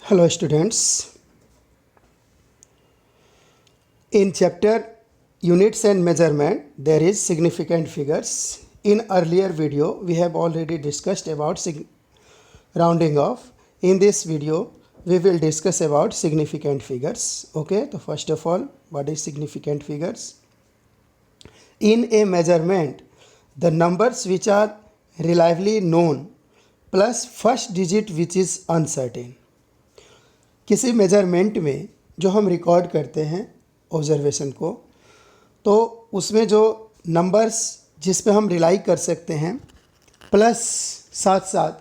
Hello students. In chapter units and measurement there is significant figures. In earlier video we have already discussed about rounding off. In this video we will discuss about significant figures. Okay, so first of all, what is significant figures? In a measurement, the numbers which are reliably known plus first digit which is uncertain. किसी measurement में जो हम record करते हैं observation को, तो उसमें जो नंबर्स जिस पे हम रिलाई कर सकते हैं प्लस साथ साथ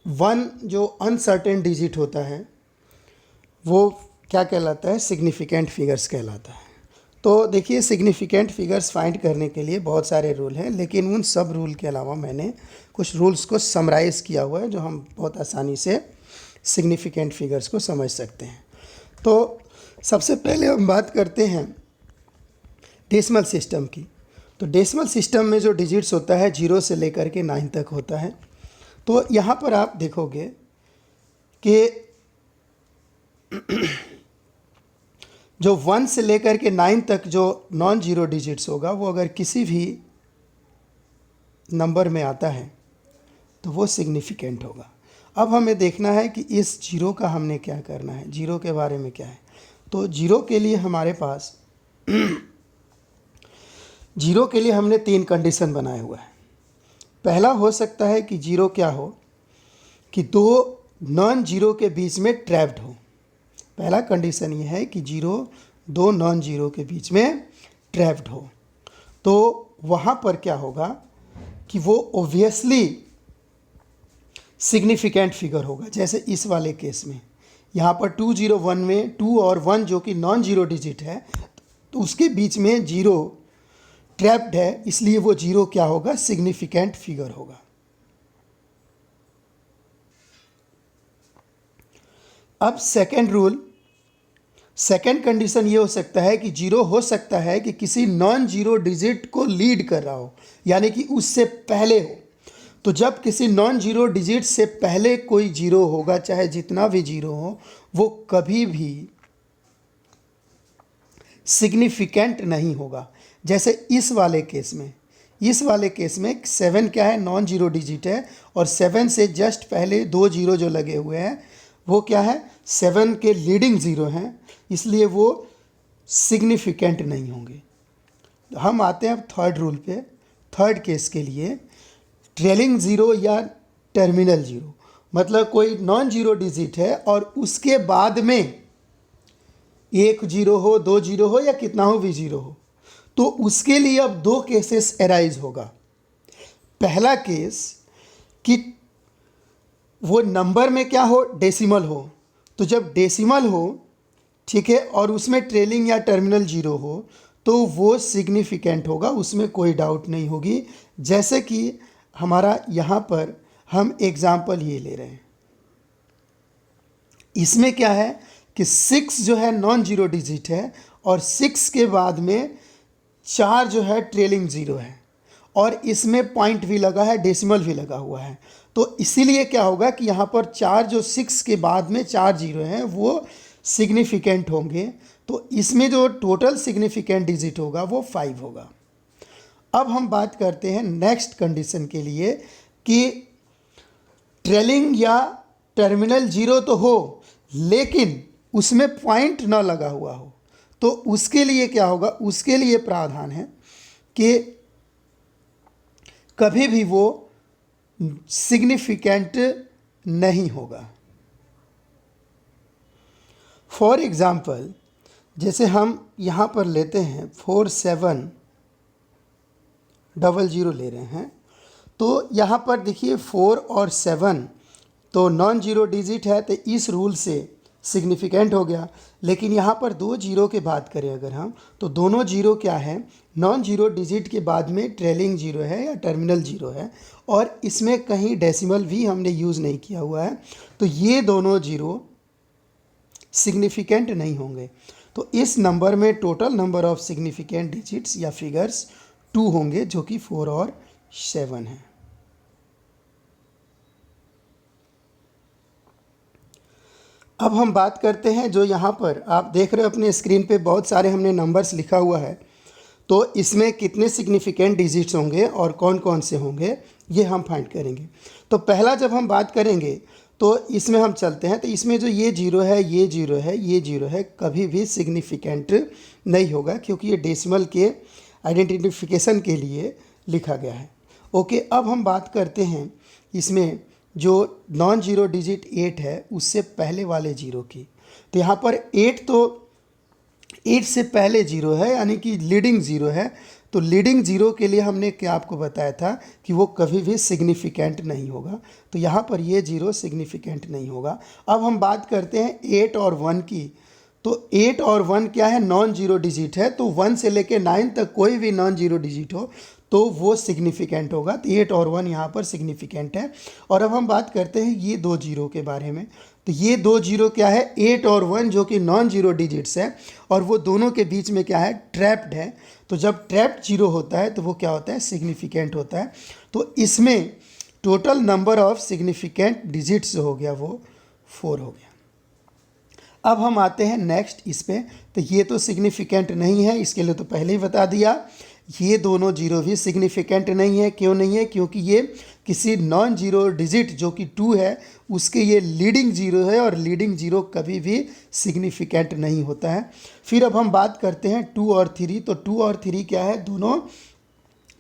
वन जो अनसर्टेन डिजिट होता है वो क्या कहलाता है? सिग्निफिकेंट फिगर्स कहलाता है। तो देखिए, सिग्निफिकेंट फिगर्स फाइंड करने के लिए बहुत सारे रूल हैं, लेकिन उन सब रूल के अलावा मैंने कुछ रूल्स को समराइज़ किया हुआ है जो हम बहुत आसानी से सिग्निफिकेंट फिगर्स को समझ सकते हैं। तो सबसे पहले हम बात करते हैं डेसिमल सिस्टम की। तो डेसिमल सिस्टम में जो डिजिट्स होता है 0 से लेकर के 9 तक होता है। तो यहाँ पर आप देखोगे कि जो 1 से लेकर के 9 तक जो नॉन जीरो डिजिट्स होगा वो अगर किसी भी नंबर में आता है तो वो सिग्निफिकेंट होगा। अब हमें देखना है कि इस जीरो का हमने क्या करना है, जीरो के बारे में क्या है। तो जीरो के लिए हमारे पास जीरो के लिए हमने 3 कंडीशन बनाए हुआ है। पहला हो सकता है कि जीरो क्या हो कि 2 नॉन जीरो के बीच में ट्रैप्ड हो। पहला कंडीशन ये है कि जीरो 2 नॉन जीरो के बीच में ट्रैप्ड हो। तो वहाँ पर क्या होगा कि वो ओब्वियसली सिग्निफिकेंट फिगर होगा। जैसे इस वाले केस में यहाँ पर 201 में 2 और 1 जो कि नॉन जीरो डिजिट है, तो उसके बीच में जीरो ट्रैप्ड है, इसलिए वो जीरो क्या होगा? सिग्निफिकेंट फिगर होगा। अब सेकंड रूल, सेकंड कंडीशन ये हो सकता है कि जीरो हो सकता है कि किसी नॉन जीरो डिजिट को लीड कर रहा हो, यानी कि उससे पहले हो। तो जब किसी नॉन जीरो डिजिट से पहले कोई जीरो होगा, चाहे जितना भी जीरो हो, वो कभी भी सिग्निफिकेंट नहीं होगा। जैसे इस वाले केस में, 7 क्या है? नॉन जीरो डिजिट है, और 7 से जस्ट पहले 2 जीरो जो लगे हुए हैं वो क्या है? 7 के लीडिंग ज़ीरो हैं, इसलिए वो सिग्निफिकेंट नहीं होंगे। तो हम आते हैं अब थर्ड रूल पे। थर्ड केस के लिए ट्रेलिंग ज़ीरो या टर्मिनल ज़ीरो, मतलब कोई नॉन जीरो डिजिट है और उसके बाद में 1 जीरो हो, 2 जीरो हो, या कितना हो भी जीरो हो, तो उसके लिए अब 2 केसेस अराइज होगा। पहला केस कि वो नंबर में क्या हो? डेसिमल हो। तो जब डेसिमल हो, ठीक है, और उसमें ट्रेलिंग या टर्मिनल जीरो हो, तो वो सिग्निफिकेंट होगा, उसमें कोई डाउट नहीं होगी। जैसे कि हमारा यहाँ पर हम एग्जाम्पल ये ले रहे हैं, इसमें क्या है कि 6 जो है नॉन जीरो डिजिट है, और 6 के बाद में 4 जो है ट्रेलिंग ज़ीरो है, और इसमें पॉइंट भी लगा है, डेसिमल भी लगा हुआ है। तो इसीलिए क्या होगा कि यहाँ पर 4 जो 6 के बाद में 4 जीरो हैं वो सिग्निफिकेंट होंगे। तो इसमें जो टोटल सिग्निफिकेंट डिजिट होगा वो 5 होगा। अब हम बात करते हैं नेक्स्ट कंडीशन के लिए कि ट्रेलिंग या टर्मिनल जीरो तो हो लेकिन उसमें पॉइंट ना लगा हुआ हो। तो उसके लिए क्या होगा? उसके लिए प्रावधान है कि कभी भी वो सिग्निफिकेंट नहीं होगा। फॉर एग्जाम्पल, जैसे हम यहाँ पर लेते हैं 4700 ले रहे हैं, तो यहाँ पर देखिए 4 और 7 तो नॉन जीरो डिजिट है, तो इस रूल से सिग्निफिकेंट हो गया। लेकिन यहाँ पर 2 जीरो के बात करें अगर हम, तो दोनों जीरो क्या है? नॉन जीरो डिजिट के बाद में ट्रेलिंग जीरो है या टर्मिनल जीरो है, और इसमें कहीं डेसिमल भी हमने यूज़ नहीं किया हुआ है, तो ये दोनों जीरो सिग्निफिकेंट नहीं होंगे। तो इस नंबर में total number of significant digits या फिगर्स 2 होंगे, जो कि 4 और 7 है। अब हम बात करते हैं, जो यहाँ पर आप देख रहे हो अपने स्क्रीन पे बहुत सारे हमने नंबर्स लिखा हुआ है, तो इसमें कितने सिग्निफिकेंट डिजिट्स होंगे और कौन कौन से होंगे ये हम फाइंड करेंगे। तो पहला जब हम बात करेंगे तो इसमें हम चलते हैं, तो इसमें जो ये जीरो है, ये जीरो है, ये जीरो है, कभी भी सिग्निफिकेंट नहीं होगा क्योंकि ये डेसिमल के आइडेंटिफिकेशन के लिए लिखा गया है। ओके, अब हम बात करते हैं इसमें जो नॉन जीरो डिजिट 8 है उससे पहले वाले जीरो की। तो यहाँ पर 8 तो 8 से पहले जीरो है, यानी कि लीडिंग जीरो है। तो लीडिंग जीरो के लिए हमने क्या आपको बताया था कि वो कभी भी सिग्निफिकेंट नहीं होगा। तो यहाँ पर ये जीरो सिग्निफिकेंट नहीं होगा। अब हम बात करते हैं 8 और 1 की। तो 8 और 1 क्या है, नॉन जीरो डिजिट है। तो 1 से लेके 9 तक कोई भी नॉन जीरो डिजिट हो तो वो सिग्निफिकेंट होगा। तो 8 और 1 यहाँ पर सिग्निफिकेंट है। और अब हम बात करते हैं ये दो जीरो के बारे में। तो ये दो जीरो क्या है, 8 और 1 जो कि नॉन जीरो डिजिट्स है, और वो दोनों के बीच में क्या है, ट्रैप्ड है। तो जब ट्रैप्ड जीरो होता है तो वो क्या होता है, सिग्निफिकेंट होता है। तो इसमें total number of significant digits जो हो गया वो 4 हो गया। अब हम आते हैं नेक्स्ट इस पे। तो ये तो सिग्निफिकेंट नहीं है, इसके लिए तो पहले ही बता दिया। ये दोनों जीरो भी सिग्निफिकेंट नहीं है। क्यों नहीं है, क्योंकि ये किसी नॉन जीरो डिजिट जो कि 2 है उसके ये लीडिंग जीरो है, और लीडिंग जीरो कभी भी सिग्निफिकेंट नहीं होता है। फिर अब हम बात करते हैं 2 और 3। तो 2 और 3 क्या है, दोनों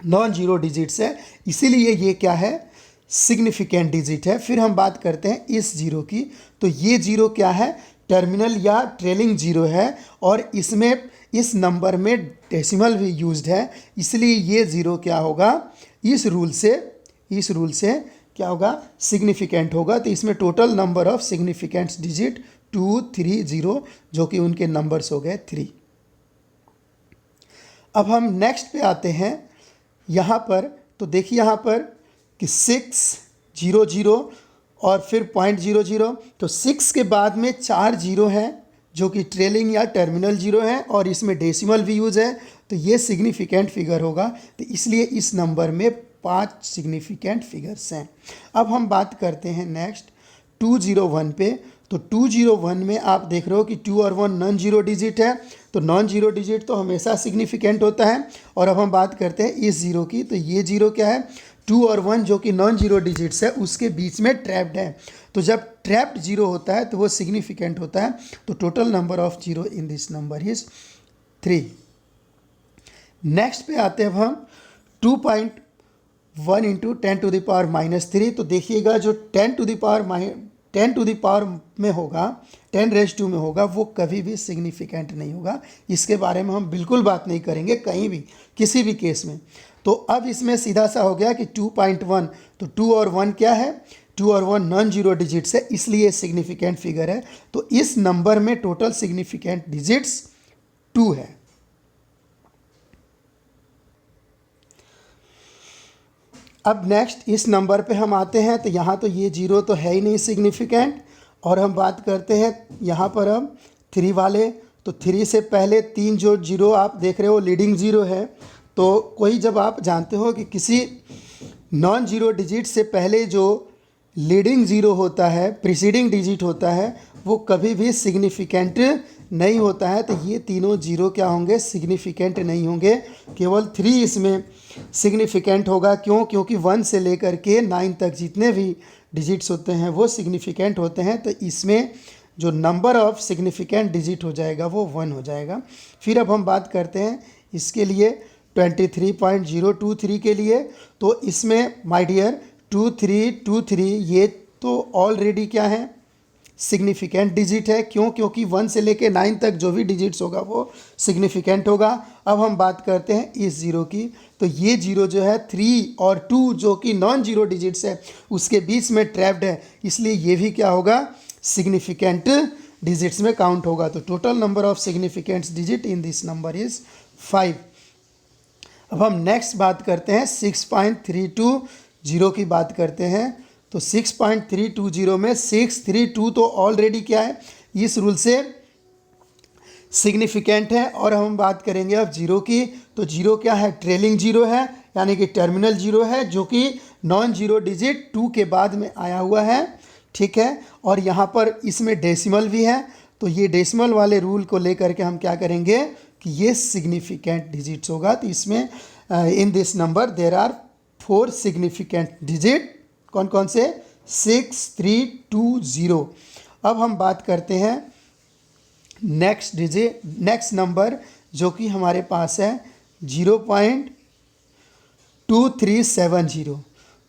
नॉन जीरो डिजिट्स है, इसीलिए ये क्या है, सिग्निफिकेंट डिजिट है। फिर हम बात करते हैं इस जीरो की। तो ये जीरो क्या है, टर्मिनल या ट्रेलिंग जीरो है, और इसमें इस नंबर में डेसिमल भी यूज्ड है, इसलिए ये ज़ीरो क्या होगा, इस रूल से क्या होगा, सिग्निफिकेंट होगा। तो इसमें total number of significant digit 2, 3, 0 जो कि उनके नंबर्स हो गए 3। अब हम नेक्स्ट पे आते हैं यहाँ पर। तो देखिए यहाँ पर कि 6, 0, 0 और फिर 0.00। तो 6 के बाद में 4 जीरो हैं जो कि ट्रेलिंग या टर्मिनल जीरो है, और इसमें डेसिमल भी यूज है। तो ये सिग्निफिकेंट फिगर होगा। तो इसलिए इस नंबर में 5 सिग्निफिकेंट फिगर्स हैं। अब हम बात करते हैं नेक्स्ट 201 पे। तो 201 में आप देख रहे हो कि 2 और 1 नॉन जीरो डिजिट है। तो नॉन जीरो डिजिट तो हमेशा सिग्निफिकेंट होता है। और अब हम बात करते हैं इस जीरो की। तो ये जीरो क्या है, 2 और 1 जो कि नॉन जीरो डिजिट्स है उसके बीच में ट्रैप्ड है। तो जब ट्रैप्ड जीरो होता है तो वो सिग्निफिकेंट होता है। तो total number of zero in this number is 3। Next पे आते हैं अब हम 2.1 इंटू 10⁻³ तो देखिएगा जो 10⁻10 में होगा, 10⁻² में होगा, वो कभी भी सिग्निफिकेंट नहीं होगा। इसके बारे में हम बिल्कुल बात नहीं करेंगे कहीं भी, किसी भी केस में। तो अब इसमें सीधा सा हो गया कि 2.1। तो 2 और 1 क्या है, 2 और 1 नॉन जीरो डिजिट्स है, इसलिए सिग्निफिकेंट फिगर है। तो इस नंबर में टोटल सिग्निफिकेंट डिजिट्स 2 है। अब नेक्स्ट इस नंबर पे हम आते हैं। तो यहाँ तो ये जीरो तो है ही नहीं सिग्निफिकेंट, और हम बात करते हैं यहाँ पर हम 3 वाले। तो 3 से पहले 3 जो जीरो आप देख रहे हो लीडिंग जीरो है। तो कोई जब आप जानते हो कि किसी नॉन जीरो डिजिट से पहले जो लीडिंग जीरो होता है, प्रीसीडिंग डिजिट होता है, वो कभी भी सिग्निफिकेंट नहीं होता है। तो ये तीनों जीरो क्या होंगे, सिग्निफिकेंट नहीं होंगे। केवल 3 इसमें सिग्निफिकेंट होगा। क्यों, क्योंकि 1 से लेकर के 9 तक जितने भी डिजिट्स होते हैं वो सिग्निफिकेंट होते हैं। तो इसमें जो नंबर ऑफ सिग्निफिकेंट डिजिट हो जाएगा वो 1 हो जाएगा। फिर अब हम बात करते हैं इसके लिए 23.023 के लिए। तो इसमें माय डियर 2323 ये तो ऑलरेडी क्या है, सिग्निफिकेंट डिजिट है। क्यों, क्योंकि 1 से लेके 9 तक जो भी डिजिट्स होगा वो सिग्निफिकेंट होगा। अब हम बात करते हैं इस जीरो की। तो ये जीरो जो है 3 और 2 जो कि नॉन जीरो डिजिट्स है उसके बीच में ट्रैप्ड है, इसलिए ये भी क्या होगा, सिग्निफिकेंट डिजिट्स में काउंट होगा। तो total number of significant digit in this number is 5। अब हम नेक्स्ट बात करते हैं 6.320 की बात करते हैं। तो 6.320 में 632 तो ऑलरेडी क्या है, इस रूल से सिग्निफिकेंट है। और हम बात करेंगे अब जीरो की। तो जीरो क्या है, ट्रेलिंग जीरो है, यानी कि टर्मिनल जीरो है, जो कि नॉन जीरो डिजिट 2 के बाद में आया हुआ है। ठीक है। और यहाँ पर इसमें डेसिमल भी है, तो ये डेसिमल वाले रूल को लेकर के हम क्या करेंगे कि ये सिग्निफिकेंट डिजिट्स होगा। तो इसमें in this number there are 4 significant digit. कौन कौन से? 6, 3, 2, 0। अब हम बात करते हैं नेक्स्ट नंबर जो कि हमारे पास है 0.2370।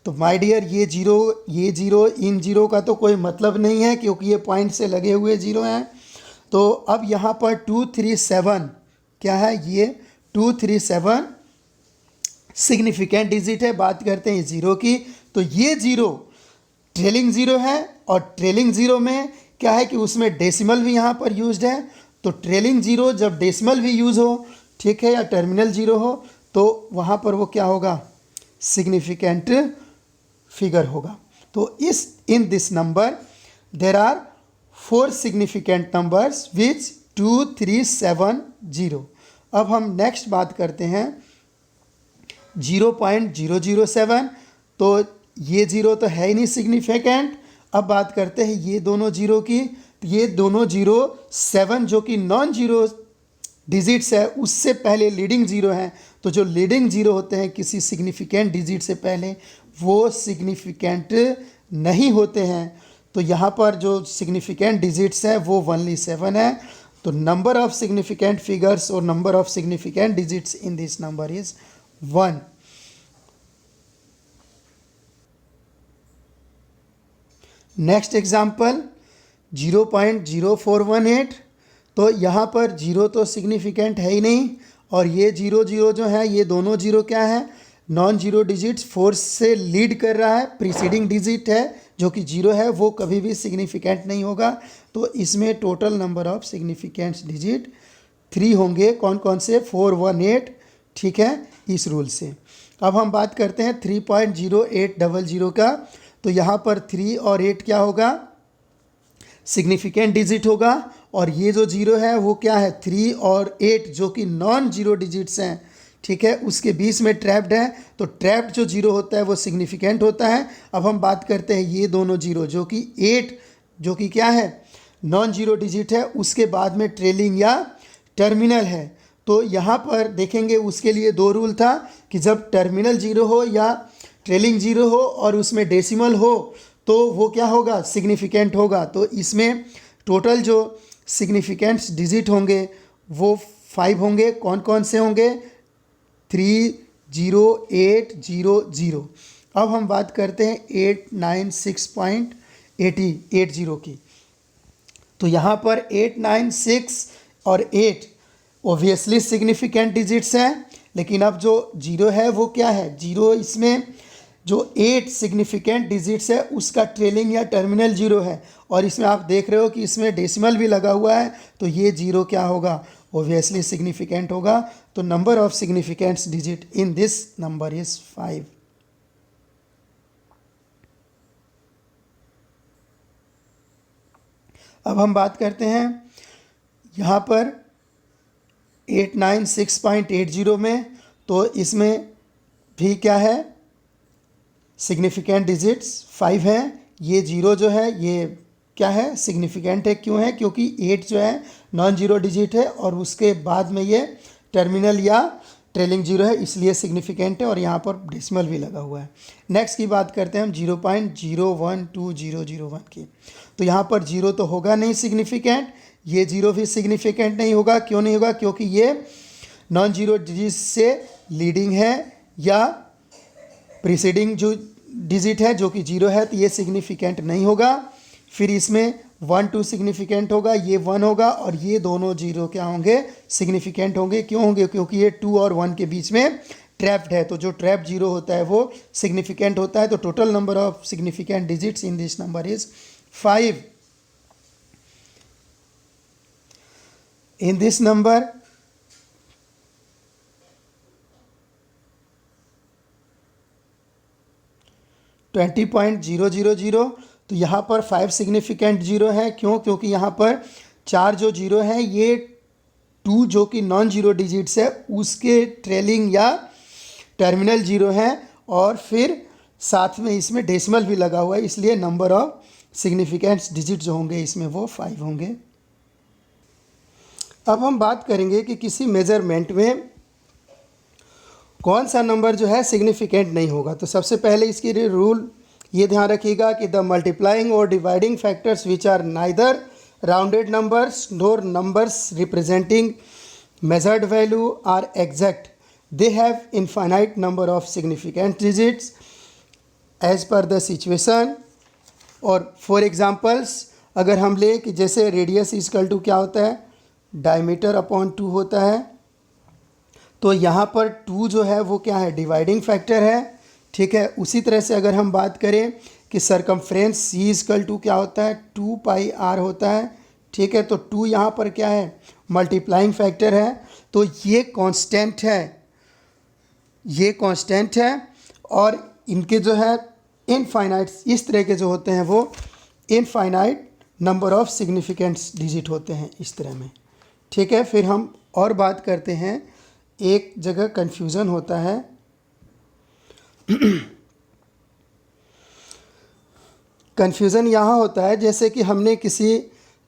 तो माय डियर ये जीरो इन जीरो का तो कोई मतलब नहीं है क्योंकि ये पॉइंट से लगे हुए जीरो हैं। तो अब यहाँ पर 237 क्या है? ये 237 सिग्निफिकेंट डिजिट है। बात करते हैं जीरो की, तो ये जीरो ट्रेलिंग जीरो है और ट्रेलिंग जीरो में क्या है कि उसमें डेसिमल भी यहाँ पर यूज्ड है। तो ट्रेलिंग जीरो जब डेसिमल भी यूज हो, ठीक है, या टर्मिनल जीरो हो, तो वहाँ पर वो क्या होगा? सिग्निफिकेंट फिगर होगा। तो in this number there are 4 significant numbers which 2370। अब हम नेक्स्ट बात करते हैं 0.007। तो ये जीरो तो है ही नहीं सिग्निफिकेंट। अब बात करते हैं ये दोनों जीरो की। तो ये दोनों जीरो 7 जो कि नॉन जीरो डिजिट्स है उससे पहले लीडिंग जीरो हैं। तो जो लीडिंग जीरो होते हैं किसी सिग्निफिकेंट डिजिट से पहले, वो सिग्निफिकेंट नहीं होते हैं। तो यहाँ पर जो सिग्निफिकेंट डिजिट्स है वो ओनली 7 है। तो नंबर ऑफ सिग्निफिकेंट फिगर्स और number of significant digits in this number is 1। Next example 0.0418। तो यहाँ पर जीरो तो सिग्निफिकेंट है ही नहीं, और ये जीरो जीरो जो है ये दोनों जीरो क्या है? नॉन जीरो डिजिट्स 4 से लीड कर रहा है। प्रीसीडिंग डिजिट है जो कि जीरो है वो कभी भी सिग्निफिकेंट नहीं होगा। तो इसमें total number of significant digit 3 होंगे। कौन कौन से? 418, ठीक है, इस रूल से। अब हम बात करते हैं 3.0800 का। तो यहाँ पर 3 और 8 क्या होगा? सिग्निफिकेंट डिजिट होगा। और ये जो जीरो है वो क्या है? 3 और 8 जो कि नॉन जीरो डिजिट्स हैं, ठीक है, उसके बीच में ट्रैप्ड है। तो ट्रैप्ड जो जीरो होता है वो सिग्निफिकेंट होता है। अब हम बात करते हैं ये दोनों जीरो जो कि 8 जो कि क्या है? नॉन जीरो डिजिट है, उसके बाद में ट्रेलिंग या टर्मिनल है। तो यहाँ पर देखेंगे उसके लिए 2 रूल था कि जब टर्मिनल जीरो हो या ट्रेलिंग जीरो हो और उसमें डेसिमल हो तो वो क्या होगा? सिग्निफिकेंट होगा। तो इसमें टोटल जो सिग्निफिकेंट्स डिजिट होंगे वो 5 होंगे। कौन कौन से होंगे? 30800। अब हम बात करते हैं 896.80 की। तो यहाँ पर 896 और 8 ओबियसली सिग्निफिकेंट डिजिट्स हैं, लेकिन अब जो जीरो है वो क्या है? जीरो इसमें जो 8 सिग्निफिकेंट डिजिट्स है उसका ट्रेलिंग या टर्मिनल जीरो है, और इसमें आप देख रहे हो कि इसमें डेसिमल भी लगा हुआ है। तो ये जीरो क्या होगा? ओबियसली सिग्निफिकेंट होगा। तो number of significants digit in this number is 5। अब हम बात करते हैं यहाँ पर 896.80 में। तो इसमें भी क्या है? सिग्निफिकेंट डिजिट्स 5 हैं। ये जीरो जो है ये क्या है? सिग्निफिकेंट है। क्यों है? क्योंकि 8 जो है नॉन जीरो डिजिट है और उसके बाद में ये टर्मिनल या ट्रेलिंग जीरो है, इसलिए सिग्निफिकेंट है, और यहाँ पर डेसिमल भी लगा हुआ है। नेक्स्ट की बात करते हैं हम 0.012001 की। तो यहाँ पर जीरो तो होगा नहीं सिग्निफिकेंट, ये जीरो भी सिग्निफिकेंट नहीं होगा। क्यों नहीं होगा? क्योंकि ये नॉन जीरो डिजिट से लीडिंग है या प्रीसीडिंग जो डिजिट है जो कि जीरो है, तो ये सिग्निफिकेंट नहीं होगा। फिर इसमें 1 2 सिग्निफिकेंट होगा, ये 1 होगा, और ये दोनों जीरो क्या होंगे? सिग्निफिकेंट होंगे। क्यों होंगे? क्योंकि ये 2 और 1 के बीच में ट्रैप्ड है। तो जो ट्रैप जीरो होता है वो सिग्निफिकेंट होता है। तो total number of significant digits in this number is 5। In this number $20.000। तो यहाँ पर 5 सिग्निफिकेंट जीरो है। क्यों? क्योंकि यहाँ पर 4 जो जीरो हैं ये 2 जो कि नॉन जीरो डिजिट्स है उसके ट्रेलिंग या टर्मिनल जीरो हैं, और फिर साथ में इसमें डेसिमल भी लगा हुआ है, इसलिए नंबर ऑफ सिग्निफिकेंस डिजिट जो होंगे इसमें वो 5 होंगे। अब हम बात करेंगे कि किसी मेजरमेंट में कौन सा नंबर जो है सिग्निफिकेंट नहीं होगा। तो सबसे पहले इसकी रूल ये ध्यान रखिएगा कि द मल्टीप्लाइंग और dividing factors which are neither rounded numbers nor numbers representing measured value are exact, they have infinite number of significant digits as per the situation। और फॉर एग्जांपल्स अगर हम ले कि जैसे रेडियस इजकल टू क्या होता है, डायमीटर अपॉन 2 होता है, तो यहाँ पर 2 जो है वो क्या है, डिवाइडिंग फैक्टर है, ठीक है। उसी तरह से अगर हम बात करें कि सरकमफ्रेंस सी इजकल टू क्या होता है, 2 पाई आर होता है, ठीक है। तो 2 यहाँ पर क्या है, मल्टीप्लाइंग फैक्टर है, तो ये कांस्टेंट है, ये कांस्टेंट है। और इनके जो है इनफाइनाइट इस तरह के जो होते हैं वो infinite number of significants digit होते हैं इस तरह में, ठीक है। फिर हम और बात करते हैं, एक जगह कन्फ्यूज़न होता है कन्फ्यूज़न यहाँ होता है जैसे कि हमने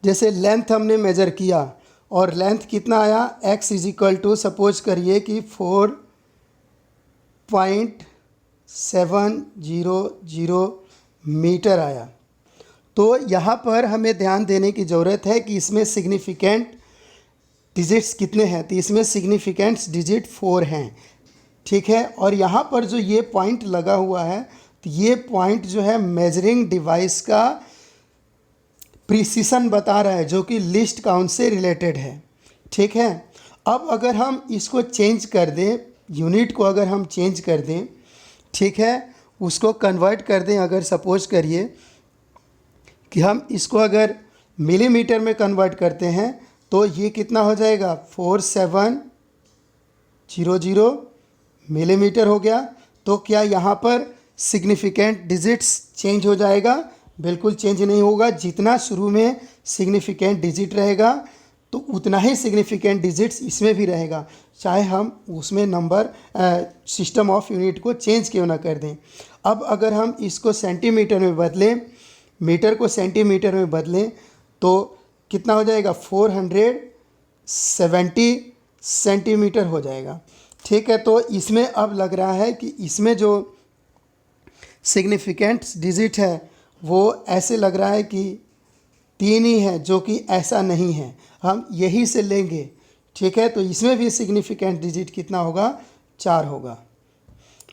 जैसे लेंथ हमने मेज़र किया और लेंथ कितना आया, x is equal to suppose करिए कि 4.700 मीटर आया। तो यहाँ पर हमें ध्यान देने की ज़रूरत है कि इसमें सिग्निफिकेंट डिजिट्स कितने हैं। तो इसमें सिग्निफिकेंट्स डिजिट 4 हैं, ठीक है। और यहाँ पर जो ये पॉइंट लगा हुआ है, तो ये पॉइंट जो है मेजरिंग डिवाइस का प्रिसीशन बता रहा है, जो कि लिस्ट काउंट से रिलेटेड है, ठीक है। अब अगर हम इसको चेंज कर दें, यूनिट को अगर हम चेंज कर दें, ठीक है, उसको कन्वर्ट कर दें, अगर सपोज करिए कि हम इसको अगर मिलीमीटर में कन्वर्ट करते हैं तो ये कितना हो जाएगा, 4700 मिलीमीटर हो गया। तो क्या यहाँ पर सिग्निफिकेंट डिजिट्स चेंज हो जाएगा? बिल्कुल चेंज नहीं होगा। जितना शुरू में सिग्निफिकेंट डिजिट रहेगा तो उतना ही सिग्निफिकेंट डिजिट्स इसमें भी रहेगा, चाहे हम उसमें नंबर सिस्टम ऑफ यूनिट को चेंज क्यों ना कर दें। अब अगर हम इसको सेंटीमीटर में बदलें, मीटर को सेंटीमीटर में बदलें, तो कितना हो जाएगा, 470 सेंटीमीटर हो जाएगा, ठीक है। तो इसमें अब लग रहा है कि इसमें जो सिग्निफिकेंट डिजिट है वो ऐसे लग रहा है कि 3 ही है, जो कि ऐसा नहीं है, हम यही से लेंगे, ठीक है। तो इसमें भी सिग्निफिकेंट डिजिट कितना होगा, 4 होगा।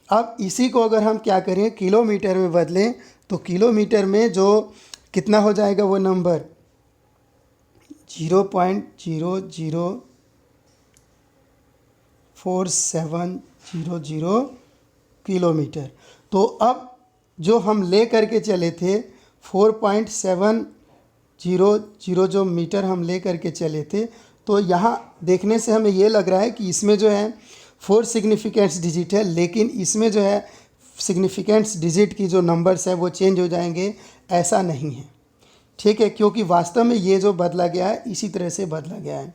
अब इसी को अगर हम क्या करें, किलोमीटर में बदलें, तो किलोमीटर में जो कितना हो जाएगा वो नंबर 0.00470 किलोमीटर। तो अब जो हम ले करके चले थे 4.700 जो मीटर हम ले करके चले थे, तो यहाँ देखने से हमें ये लग रहा है कि इसमें जो है 4 सिग्निफिकेंट्स डिजिट है, लेकिन इसमें जो है सिग्निफिकेंट्स डिजिट की जो नंबर्स हैं वो चेंज हो जाएंगे, ऐसा नहीं है, ठीक है। क्योंकि वास्तव में ये जो बदला गया है इसी तरह से बदला गया है,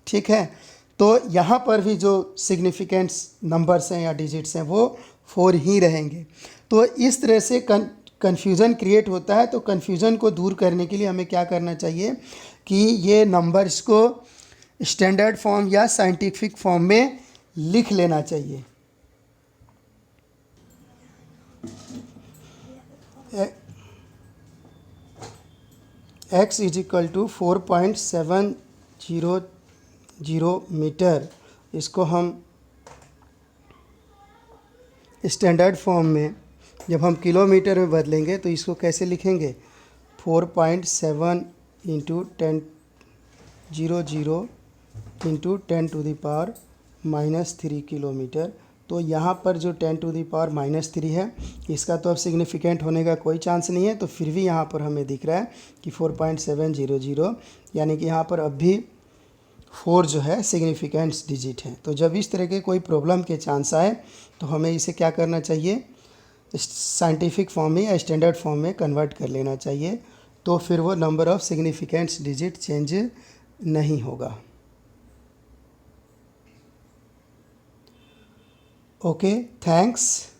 ठीक है। तो यहाँ पर भी जो सिग्निफिकेंट्स नंबर्स हैं या डिजिट्स हैं वो 4 ही रहेंगे। तो इस तरह से कन्फ्यूज़न क्रिएट होता है। तो कन्फ्यूज़न को दूर करने के लिए हमें क्या करना चाहिए कि ये नंबर्स को स्टैंडर्ड फॉर्म या साइंटिफिक फॉर्म में लिख लेना चाहिए। x is equal to 4.700 meter, इसको हम स्टैंडर्ड फॉर्म में जब हम किलोमीटर में बदलेंगे तो इसको कैसे लिखेंगे, 4.7 इंटू 1000 इंटू 10⁻³ किलोमीटर। तो यहाँ पर जो 10⁻³ है इसका तो अब सिग्निफिकेंट होने का कोई चांस नहीं है, तो फिर भी यहाँ पर हमें दिख रहा है कि 4.700, यानी कि यहाँ पर अब भी 4 जो है सिग्निफिकेंट्स डिजिट है। तो जब इस तरह के कोई प्रॉब्लम के चांस आए तो हमें इसे क्या करना चाहिए, साइंटिफिक फॉर्म में या स्टैंडर्ड फॉर्म में कन्वर्ट कर लेना चाहिए, तो फिर वो number of significants digit change नहीं होगा। Okay, thanks.